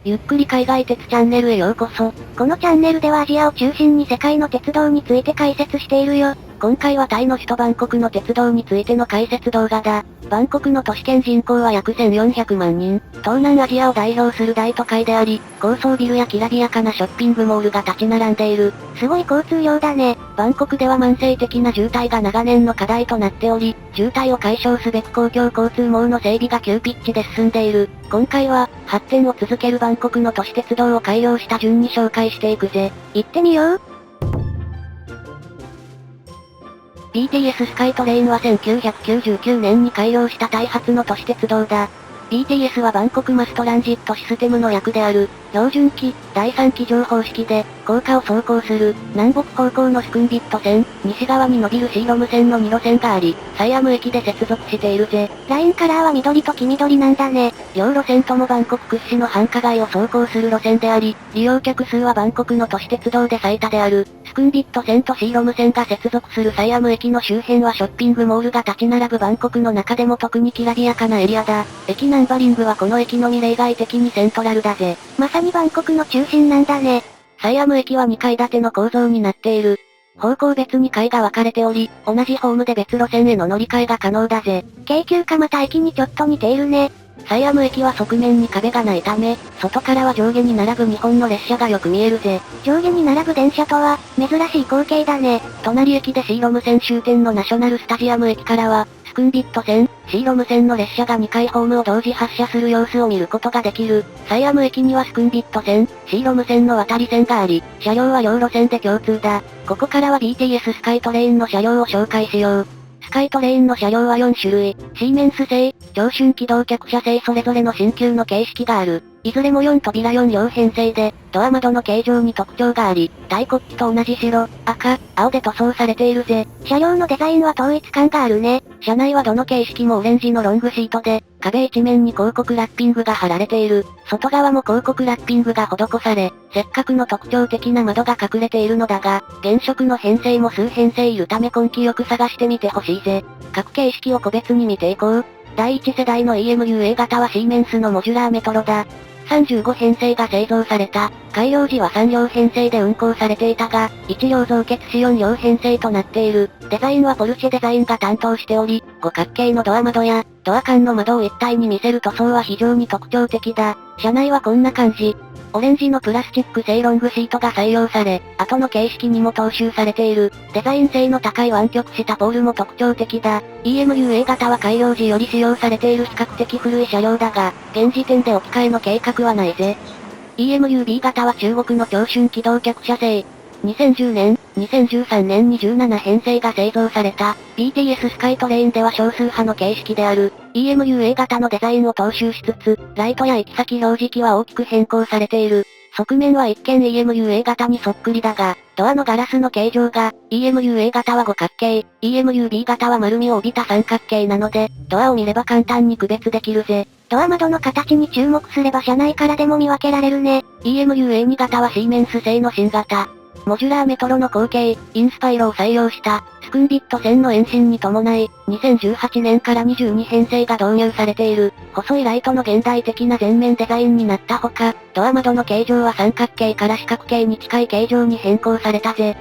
ゆっくり海外鉄チャンネルへようこそ。このチャンネルではアジアを中心に世界の鉄道について解説しているよ。今回はタイの首都バンコクの鉄道についての解説動画だ。バンコクの都市圏人口は約1400万人。東南アジアを代表する大都会であり、高層ビルやきらびやかなショッピングモールが立ち並んでいる。すごい交通量だね。バンコクでは慢性的な渋滞が長年の課題となっており、渋滞を解消すべく公共交通網の整備が急ピッチで進んでいる。今回は、発展を続けるバンコクの都市鉄道を改良した順に紹介していくぜ。行ってみよう。BTS スカイトレインは1999年に開業したタイ発の都市鉄道だ。BTS はバンコクマストランジットシステムの略である、標準機、第3機乗方式で、高架を走行する、南北方向のスクンビット線、西側に伸びるシーロム線の2路線があり、サイアム駅で接続しているぜ。ラインカラーは緑と黄緑なんだね。両路線ともバンコク屈指の繁華街を走行する路線であり、利用客数はバンコクの都市鉄道で最多である。スクンビット線とシーロム線が接続するサイアム駅の周辺はショッピングモールが立ち並ぶバンコクの中でも特にきらびやかなエリアだ。駅ナンバリングはこの駅のみ例外的にセントラルだぜ。まさにバンコクの中心なんだね。サイアム駅は2階建ての構造になっている。方向別に階が分かれており、同じホームで別路線への乗り換えが可能だぜ。京急かまた駅にちょっと似ているね。サイアム駅は側面に壁がないため、外からは上下に並ぶ2本の列車がよく見えるぜ。上下に並ぶ電車とは、珍しい光景だね。隣駅でシーロム線終点のナショナルスタジアム駅からは、スクンビット線、シーロム線の列車が2回ホームを同時発車する様子を見ることができる。サイアム駅にはスクンビット線、シーロム線の渡り線があり、車両は両路線で共通だ。ここからは BTS スカイトレインの車両を紹介しよう。スカイトレインの車両は4種類、シーメンス製、長春機動客車製それぞれの新旧の形式がある。いずれも4扉4両編成で、ドア窓の形状に特徴があり、大国旗と同じ白、赤、青で塗装されているぜ。車両のデザインは統一感があるね。車内はどの形式もオレンジのロングシートで、壁一面に広告ラッピングが貼られている。外側も広告ラッピングが施され、せっかくの特徴的な窓が隠れているのだが、原色の編成も数編成いるため根気よく探してみてほしいぜ。各形式を個別に見ていこう。第1世代の EMU-A 型はシーメンスのモジュラーメトロだ。35編成が製造された。改良時は3両編成で運行されていたが、1両増結し4両編成となっている。デザインはポルシェデザインが担当しており、五角形のドア窓や、ドア間の窓を一体に見せる塗装は非常に特徴的だ。車内はこんな感じ。オレンジのプラスチック製ロングシートが採用され、後の形式にも踏襲されている。デザイン性の高い湾曲したポールも特徴的だ。EMU-A 型は改良時より使用されている比較的古い車両だが、現時点で置き換えの計画はないぜ。EMU-B 型は中国の長春機動客車製。2010年、2013年に17編成が製造された、BTS スカイトレインでは少数派の形式である、EMU-A 型のデザインを踏襲しつつ、ライトや行き先表示器は大きく変更されている。側面は一見 EMU-A 型にそっくりだが、ドアのガラスの形状が、EMU-A 型は五角形、EMU-B 型は丸みを帯びた三角形なので、ドアを見れば簡単に区別できるぜ。ドア窓の形に注目すれば車内からでも見分けられるね。EMU-A2 型はシーメンス製の新型。モジュラーメトロの後継、インスパイロを採用した、スクンビット線の延伸に伴い、2018年から22編成が導入されている、細いライトの現代的な前面デザインになったほか、ドア窓の形状は三角形から四角形に近い形状に変更されたぜ。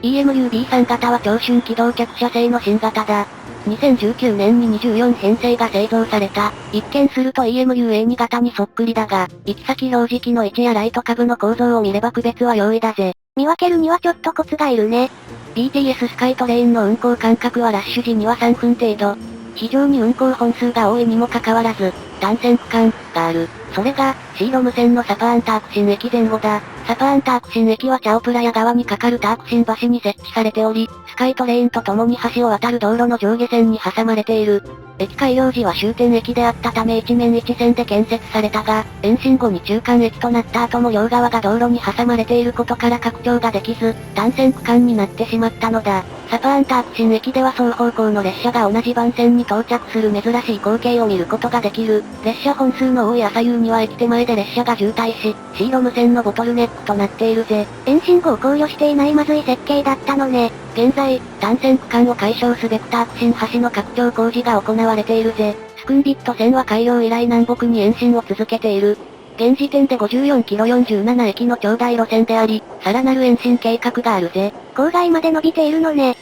EMU-B3 型は長春機動客車製の新型だ。2019年に24編成が製造された。一見すると EMU-A2 型にそっくりだが、行き先表示器の位置やライト下部の構造を見れば区別は容易だぜ。見分けるにはちょっとコツがいるね。BTS スカイトレインの運行間隔はラッシュ時には3分程度。非常に運行本数が多いにもかかわらず、単線区間がある。それが、シーロム線のサパーンタークシン駅前後だ。サパーンタークシン駅はチャオプラヤ川に架かるタークシン橋に設置されており、スカイトレインと共に橋を渡る道路の上下線に挟まれている。駅開業時は終点駅であったため一面一線で建設されたが、延伸後に中間駅となった後も両側が道路に挟まれていることから拡張ができず、単線区間になってしまったのだ。サパーンタークシン駅では双方向の列車が同じ番線に到着する珍しい光景を見ることができる。列車本数の多い朝夕には駅手前で列車が渋滞し、シーロム線のボトルネックとなっているぜ。延伸後を考慮していないまずい設計だったのね。現在、単線区間を解消すべくタークシン橋の拡張工事が行われているぜ。スクンビット線は開業以来南北に延伸を続けている。現時点で54キロ47駅の長大路線であり、さらなる延伸計画があるぜ。郊外まで伸びているのね。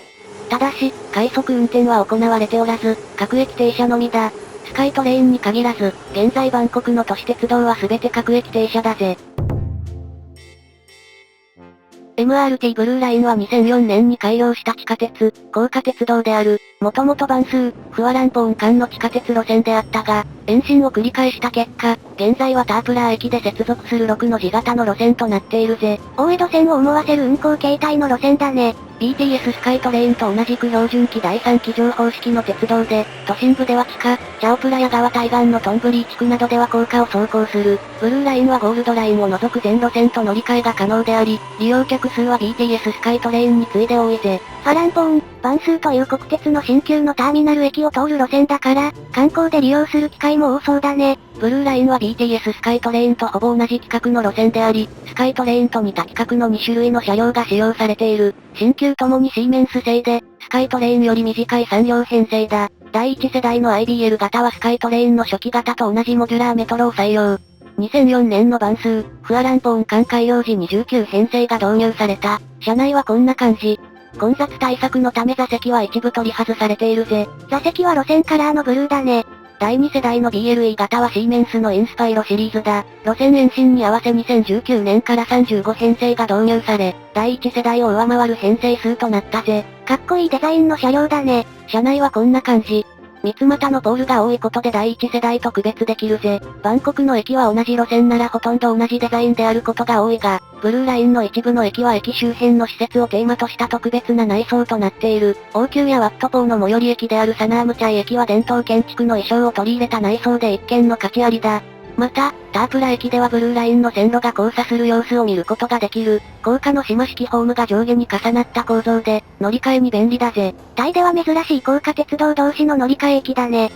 ただし、快速運転は行われておらず、各駅停車のみだ。スカイトレインに限らず、現在バンコクの都市鉄道は全て各駅停車だぜ。MRT ブルーラインは2004年に開業した地下鉄、高架鉄道である。もともとバンスー、フアランポーン間の地下鉄路線であったが、延伸を繰り返した結果、現在はタープラー駅で接続する6の字型の路線となっているぜ。大江戸線を思わせる運行形態の路線だね。BTS スカイトレインと同じく標準機第3機乗方式の鉄道で、都心部では地下、チャオプラや川対岸のトンブリー地区などでは高架を走行する。ブルーラインはゴールドラインを除く全路線と乗り換えが可能であり、利用客数は BTS スカイトレインに次いで多いぜ。ファランポーン、バンスーという国鉄の新旧のターミナル駅を通る路線だから、観光で利用する機会も多そうだね。ブルーラインは BTS スカイトレインとほぼ同じ規格の路線であり、スカイトレインと似た規格の2種類の車両が使用されている。新旧ともにシーメンス製で、スカイトレインより短い3両編成だ。第1世代の IBL 型はスカイトレインの初期型と同じモジュラーメトロを採用。2004年のバンスー、フアランポーン間開業時に19編成が導入された。車内はこんな感じ。混雑対策のため座席は一部取り外されているぜ。座席は路線カラーのブルーだね。第2世代の BLE 型はシーメンスのインスパイロシリーズだ。路線延伸に合わせ2019年から35編成が導入され、第1世代を上回る編成数となったぜ。かっこいいデザインの車両だね。車内はこんな感じ。三つ股のポールが多いことで第1世代と区別できるぜ。バンコクの駅は同じ路線ならほとんど同じデザインであることが多いが、ブルーラインの一部の駅は駅周辺の施設をテーマとした特別な内装となっている。王宮やワットポーの最寄り駅であるサナームチャイ駅は伝統建築の衣装を取り入れた内装で一見の価値ありだ。また、タープラ駅ではブルーラインの線路が交差する様子を見ることができる。高架の島式ホームが上下に重なった構造で、乗り換えに便利だぜ。タイでは珍しい高架鉄道同士の乗り換え駅だね。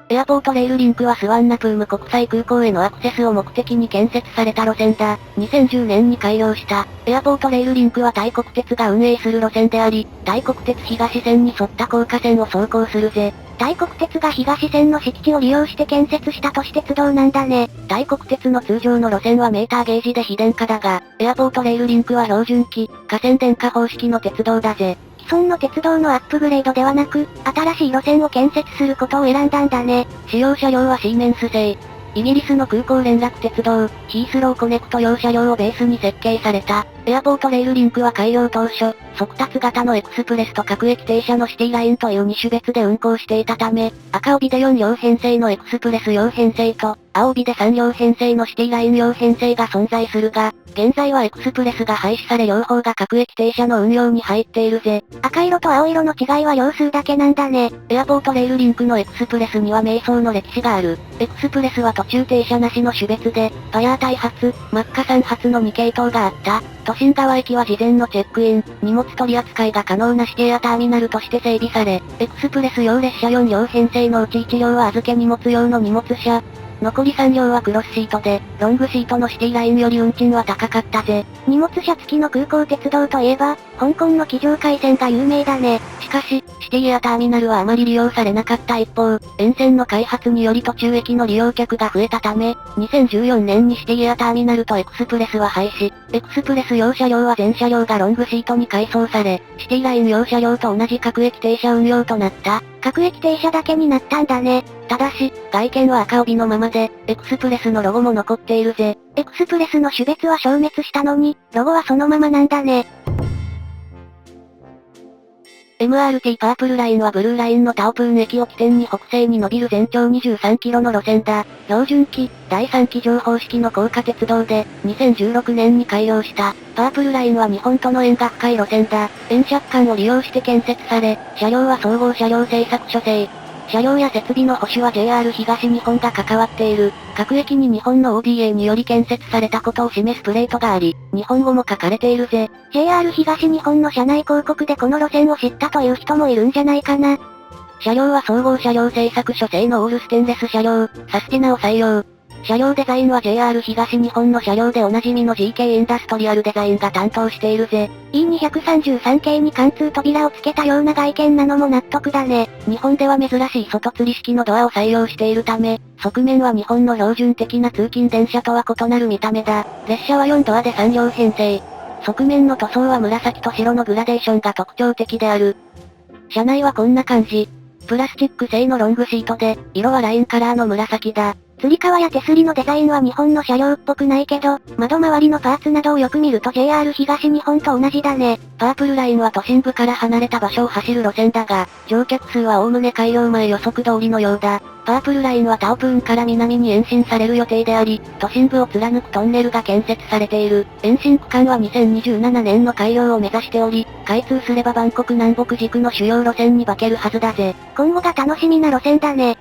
エアポートレールリンクはスワンナプーム国際空港へのアクセスを目的に建設された路線だ。2010年に開業した。エアポートレールリンクはタイ国鉄が運営する路線であり、タイ国鉄東線に沿った高架線を走行するぜ。タイ国鉄が東線の敷地を利用して建設した都市鉄道なんだね。タイ国鉄の通常の路線はメーターゲージで非電化だが、エアポートレールリンクは標準機、架線電化方式の鉄道だぜ。既存の鉄道のアップグレードではなく、新しい路線を建設することを選んだんだね。使用車両はシーメンス製。イギリスの空港連絡鉄道、ヒースローコネクト用車両をベースに設計された。エアポートレールリンクは開業当初、速達型のエクスプレスと各駅停車のシティラインという2種別で運行していたため、赤帯で4両編成のエクスプレス用編成と、青帯で3両編成のシティライン用編成が存在するが、現在はエクスプレスが廃止され両方が各駅停車の運用に入っているぜ。赤色と青色の違いは両数だけなんだね。エアポートレールリンクのエクスプレスには迷走の歴史がある。エクスプレスは途中停車なしの種別で、ファヤータイ発、マッカサン発の2系統があった。都心側駅は事前のチェックイン、荷物取り扱いが可能な指定やターミナルとして整備され、エクスプレス用列車4両編成のうち1両は預け荷物用の荷物車。残り3両はクロスシートで、ロングシートのシティラインより運賃は高かったぜ。荷物車付きの空港鉄道といえば、香港の機場海線が有名だね。しかし、シティやターミナルはあまり利用されなかった一方、沿線の開発により途中駅の利用客が増えたため、2014年にシティやターミナルとエクスプレスは廃止。エクスプレス用車両は全車両がロングシートに改装され、シティライン用車両と同じ各駅停車運用となった。各駅停車だけになったんだね。ただし、外見は赤帯のままで、エクスプレスのロゴも残っているぜ。エクスプレスの種別は消滅したのに、ロゴはそのままなんだね。MRT パープルラインはブルーラインのタオプーン駅を起点に北西に伸びる全長23キロの路線だ。標準機、第3機乗方式の高架鉄道で、2016年に開業した。パープルラインは日本との縁が深い路線だ。円借款を利用して建設され、車両は総合車両製作所製。車両や設備の保守は JR 東日本が関わっている。各駅に日本の ODA により建設されたことを示すプレートがあり、日本語も書かれているぜ。JR 東日本の車内広告でこの路線を知ったという人もいるんじゃないかな。車両は総合車両製作所製のオールステンレス車両、サスティナを採用。車両デザインは JR 東日本の車両でおなじみの GK インダストリアルデザインが担当しているぜ。E233 系に貫通扉をつけたような外見なのも納得だね。日本では珍しい外吊り式のドアを採用しているため、側面は日本の標準的な通勤電車とは異なる見た目だ。列車は4ドアで3両編成。側面の塗装は紫と白のグラデーションが特徴的である。車内はこんな感じ。プラスチック製のロングシートで、色はラインカラーの紫だ。吊り革や手すりのデザインは日本の車両っぽくないけど、窓周りのパーツなどをよく見ると JR 東日本と同じだね。パープルラインは都心部から離れた場所を走る路線だが、乗客数は概ね開業前予測通りのようだ。パープルラインはタオプーンから南に延伸される予定であり、都心部を貫くトンネルが建設されている。延伸区間は2027年の開業を目指しており、開通すればバンコク南北軸の主要路線に化けるはずだぜ。今後が楽しみな路線だね。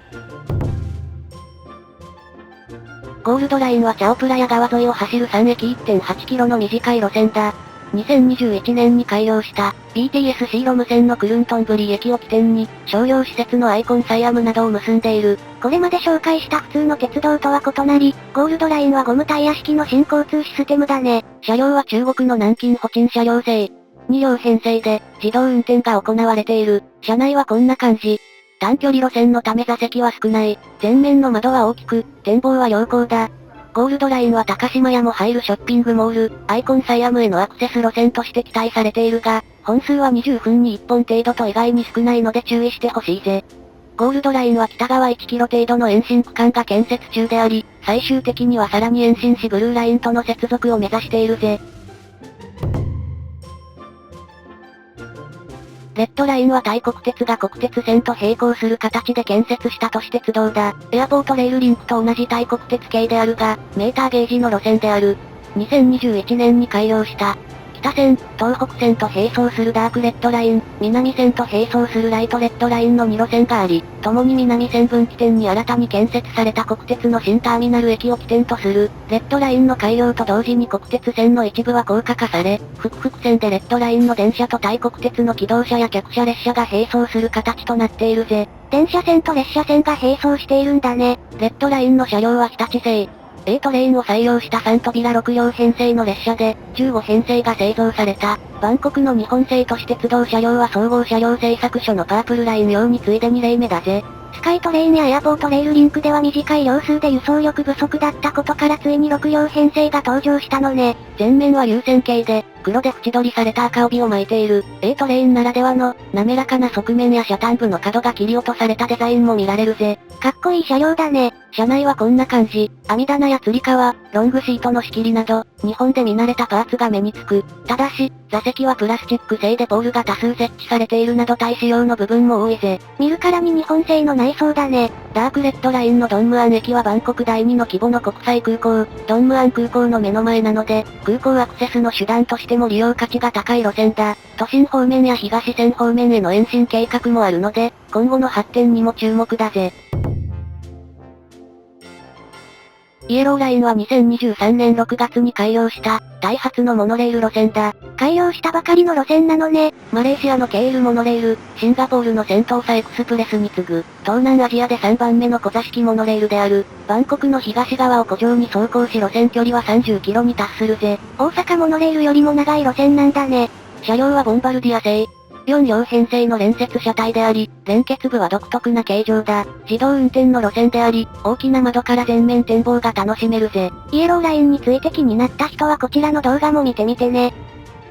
ゴールドラインはチャオプラヤ川沿いを走る3駅 1.8 キロの短い路線だ。2021年に開業した BTS シーロム線のクルントンブリ駅を起点に商業施設のアイコンサイアムなどを結んでいる。これまで紹介した普通の鉄道とは異なり、ゴールドラインはゴムタイヤ式の新交通システムだね。車両は中国の南京ホチン車両製。2両編成で自動運転が行われている。車内はこんな感じ。短距離路線のため座席は少ない。前面の窓は大きく、展望は良好だ。ゴールドラインは高島屋も入るショッピングモール、アイコンサイアムへのアクセス路線として期待されているが、本数は20分に1本程度と意外に少ないので注意してほしいぜ。ゴールドラインは北側1キロ程度の延伸区間が建設中であり、最終的にはさらに延伸しブルーラインとの接続を目指しているぜ。レッドラインはタイ国鉄が国鉄線と並行する形で建設した都市鉄道だ。エアポートレールリンクと同じタイ国鉄系であるが、メーターゲージの路線である。2021年に開業した。北線、東北線と並走するダークレッドライン、南線と並走するライトレッドラインの2路線があり、共に南線分岐点に新たに建設された国鉄の新ターミナル駅を起点とする。レッドラインの開業と同時に国鉄線の一部は高架化され、複々線でレッドラインの電車とタイ国鉄の機動車や客車列車が並走する形となっているぜ。電車線と列車線が並走しているんだね。レッドラインの車両は日立製。A トレインを採用した3扉6両編成の列車で、15編成が製造された。バンコクの日本製都市鉄道車両は総合車両製作所のパープルライン用に次いで2例目だぜ。スカイトレインやエアポートレールリンクでは短い両数で輸送力不足だったことからついに6両編成が登場したのね。前面は流線形で、黒で縁取りされた赤帯を巻いている。A トレインならではの、滑らかな側面や車端部の角が切り落とされたデザインも見られるぜ。かっこいい車両だね。車内はこんな感じ。網棚や吊り革、ロングシートの仕切りなど、日本で見慣れたパーツが目につく。ただし、座席はプラスチック製でポールが多数設置されているなど対仕様の部分も多いぜ。見るからに日本製の内装だね。ダークレッドラインのドンムアン駅はバンコク第2の規模の国際空港、ドンムアン空港の目の前なので、空港アクセスの手段としても利用価値が高い路線だ。都心方面や東線方面への延伸計画もあるので、今後の発展にも注目だぜ。イエローラインは2023年6月に開業した、タイ発のモノレール路線だ。開業したばかりの路線なのね。マレーシアのケールモノレール、シンガポールのセントーサエクスプレスに次ぐ、東南アジアで3番目の小座式モノレールである。バンコクの東側を湖上に走行し路線距離は30キロに達するぜ。大阪モノレールよりも長い路線なんだね。車両はボンバルディア製。4両編成の連接車体であり、連結部は独特な形状だ。自動運転の路線であり、大きな窓から全面展望が楽しめるぜ。イエローラインについて気になった人はこちらの動画も見てみてね。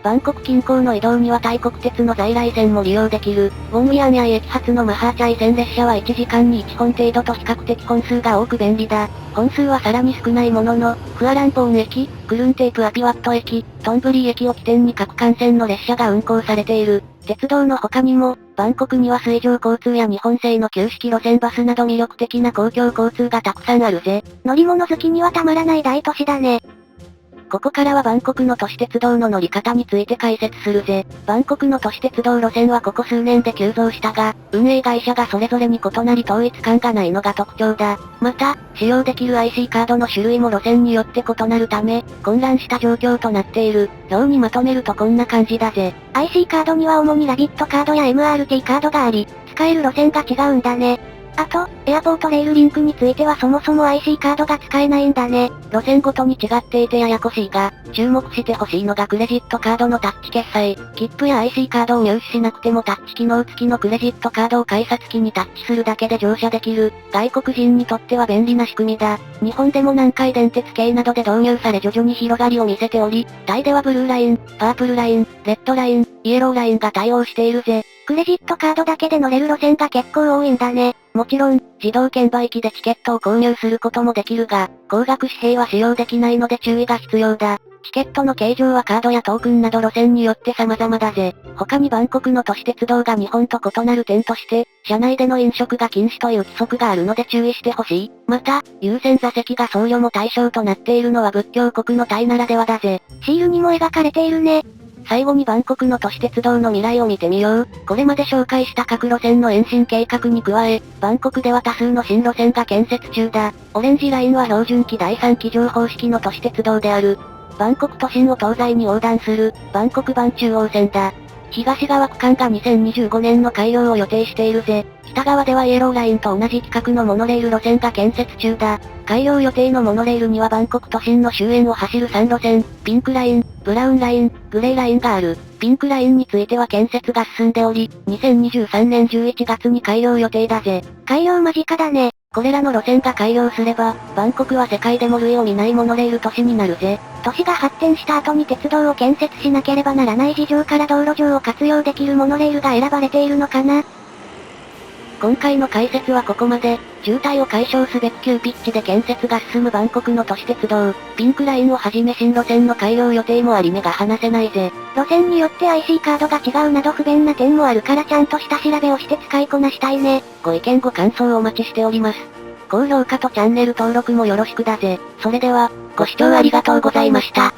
バンコク近郊の移動にはタイ国鉄の在来線も利用できる。ウォンウィアンヤイ駅発のマハーチャイ線列車は1時間に1本程度と比較的本数が多く便利だ。本数はさらに少ないものの、フアランポーン駅、クルンテープアピワット駅、トンブリ駅を起点に各幹線の列車が運行されている。鉄道の他にも、バンコクには水上交通や日本製の旧式路線バスなど魅力的な公共交通がたくさんあるぜ。乗り物好きにはたまらない大都市だね。ここからはバンコクの都市鉄道の乗り方について解説するぜ。バンコクの都市鉄道路線はここ数年で急増したが、運営会社がそれぞれに異なり統一感がないのが特徴だ。また、使用できる IC カードの種類も路線によって異なるため、混乱した状況となっている。表にまとめるとこんな感じだぜ。IC カードには主にラビットカードや MRT カードがあり、使える路線が違うんだね。あと、エアポートレールリンクについてはそもそも IC カードが使えないんだね。路線ごとに違っていてややこしいが、注目してほしいのがクレジットカードのタッチ決済。切符や IC カードを入手しなくてもタッチ機能付きのクレジットカードを改札機にタッチするだけで乗車できる、外国人にとっては便利な仕組みだ。日本でも南海電鉄系などで導入され徐々に広がりを見せており、タイではブルーライン、パープルライン、レッドライン、イエローラインが対応しているぜ。クレジットカードだけで乗れる路線が結構多いんだね。もちろん、自動券売機でチケットを購入することもできるが、高額紙幣は使用できないので注意が必要だ。チケットの形状はカードやトークンなど路線によって様々だぜ。他にバンコクの都市鉄道が日本と異なる点として、車内での飲食が禁止という規則があるので注意してほしい。また、優先座席が僧侶も対象となっているのは仏教国のタイならではだぜ。シールにも描かれているね。最後にバンコクの都市鉄道の未来を見てみよう。これまで紹介した各路線の延伸計画に加え、バンコクでは多数の新路線が建設中だ。オレンジラインは標準期第3機乗方式の都市鉄道である。バンコク都心を東西に横断する、バンコクバン中央線だ。東側区間が2025年の開業を予定しているぜ。北側ではイエローラインと同じ規格のモノレール路線が建設中だ。開業予定のモノレールにはバンコク都心の周辺を走る3路線、ピンクライン、ブラウンライン、グレーラインがある。ピンクラインについては建設が進んでおり、2023年11月に開業予定だぜ。開業間近だね。これらの路線が開業すれば、バンコクは世界でも類を見ないモノレール都市になるぜ。都市が発展した後に鉄道を建設しなければならない事情から道路上を活用できるモノレールが選ばれているのかな。今回の解説はここまで。渋滞を解消すべく急ピッチで建設が進むバンコクの都市鉄道、ピンクラインをはじめ新路線の開業予定もあり目が離せないぜ。路線によって IC カードが違うなど不便な点もあるからちゃんとした調べをして使いこなしたいね。ご意見ご感想をお待ちしております。高評価とチャンネル登録もよろしくだぜ。それでは、ご視聴ありがとうございました。